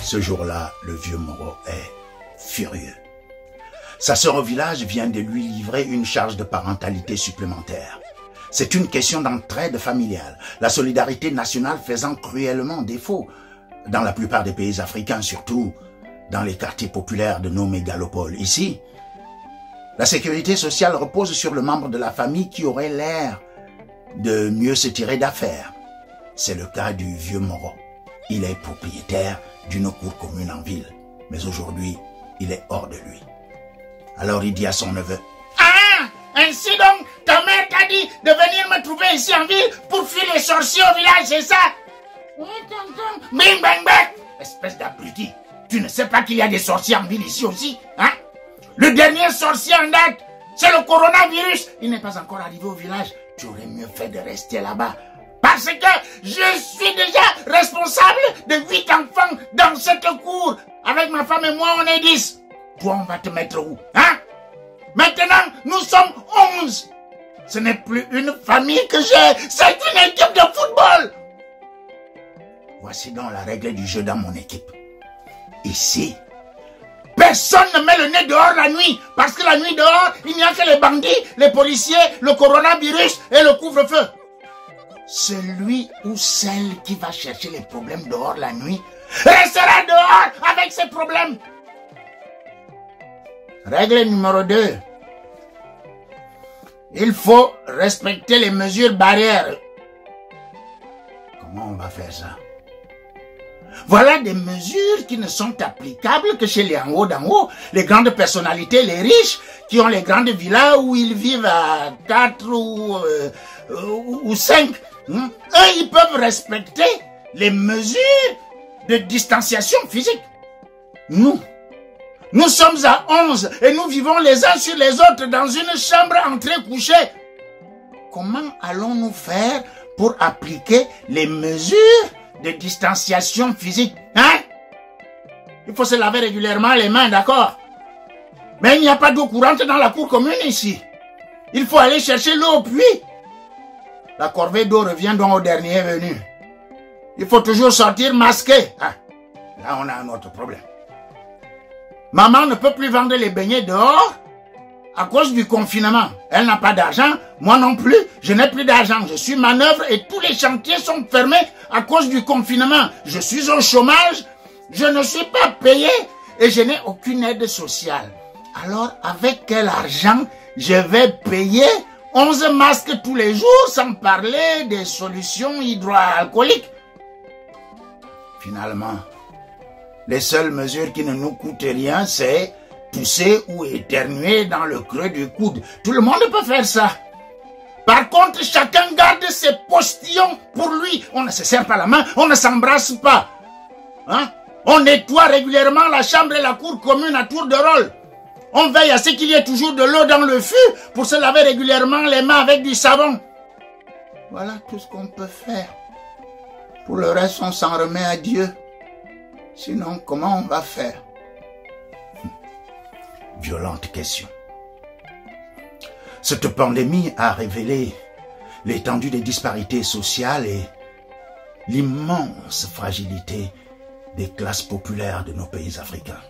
Ce jour-là, le vieux Moreau est furieux. Sa sœur au village vient de lui livrer une charge de parentalité supplémentaire. C'est une question d'entraide familiale, la solidarité nationale faisant cruellement défaut dans la plupart des pays africains, surtout dans les quartiers populaires de nos mégalopoles. Ici, la sécurité sociale repose sur le membre de la famille qui aurait l'air de mieux se tirer d'affaire. C'est le cas du vieux Moreau. Il est propriétaire d'une cour commune en ville, mais aujourd'hui, il est hors de lui. Alors il dit à son neveu, « Ah, ainsi donc, ta mère t'a dit de venir me trouver ici en ville pour fuir les sorciers au village, c'est ça? Oui, tonton. Bing, bang, bang. Espèce d'abruti, tu ne sais pas qu'il y a des sorciers en ville ici aussi, hein? Le dernier sorcier en date, c'est le coronavirus. Il n'est pas encore arrivé au village. Tu aurais mieux fait de rester là-bas. Parce que je suis déjà responsable de 8 enfants dans cette cour. Avec ma femme et moi, on est 10. Toi, on va te mettre où, hein? Maintenant, nous sommes 11. Ce n'est plus une famille que j'ai, c'est une équipe de football. Voici donc la règle du jeu dans mon équipe. Ici, personne ne met le nez dehors la nuit, parce que la nuit dehors, il n'y a que les bandits, les policiers, le coronavirus et le couvre-feu. Celui ou celle qui va chercher les problèmes dehors la nuit restera dehors avec ses problèmes. Règle numéro 2. Il faut respecter les mesures barrières. Comment on va faire ça? Voilà des mesures qui ne sont applicables que chez les en haut d'en haut, les grandes personnalités, les riches, qui ont les grandes villas où ils vivent à 4 ou 5. Eux, ils peuvent respecter les mesures de distanciation physique. Nous sommes à 11 et nous vivons les uns sur les autres dans une chambre entrée-couchée. Comment allons-nous faire pour appliquer les mesures de distanciation physique, hein? Il faut se laver régulièrement les mains, d'accord? Mais il n'y a pas d'eau courante dans la cour commune ici. Il faut aller chercher l'eau au puits. La corvée d'eau revient donc au dernier venu. Il faut toujours sortir masqué. Ah, là, on a un autre problème. Maman ne peut plus vendre les beignets dehors à cause du confinement. Elle n'a pas d'argent, moi non plus, je n'ai plus d'argent. Je suis manœuvre et tous les chantiers sont fermés à cause du confinement. Je suis au chômage, je ne suis pas payé et je n'ai aucune aide sociale. Alors, avec quel argent je vais payer 11 masques tous les jours sans parler des solutions hydroalcooliques? Finalement, les seules mesures qui ne nous coûtent rien, c'est tousser ou éternuer dans le creux du coude. Tout le monde peut faire ça. Par contre, chacun garde ses postillons pour lui. On ne se serre pas la main, on ne s'embrasse pas. Hein? On nettoie régulièrement la chambre et la cour commune à tour de rôle. On veille à ce qu'il y ait toujours de l'eau dans le fût pour se laver régulièrement les mains avec du savon. Voilà tout ce qu'on peut faire. Pour le reste, on s'en remet à Dieu. Sinon, comment on va faire? Violente question. Cette pandémie a révélé l'étendue des disparités sociales et l'immense fragilité des classes populaires de nos pays africains.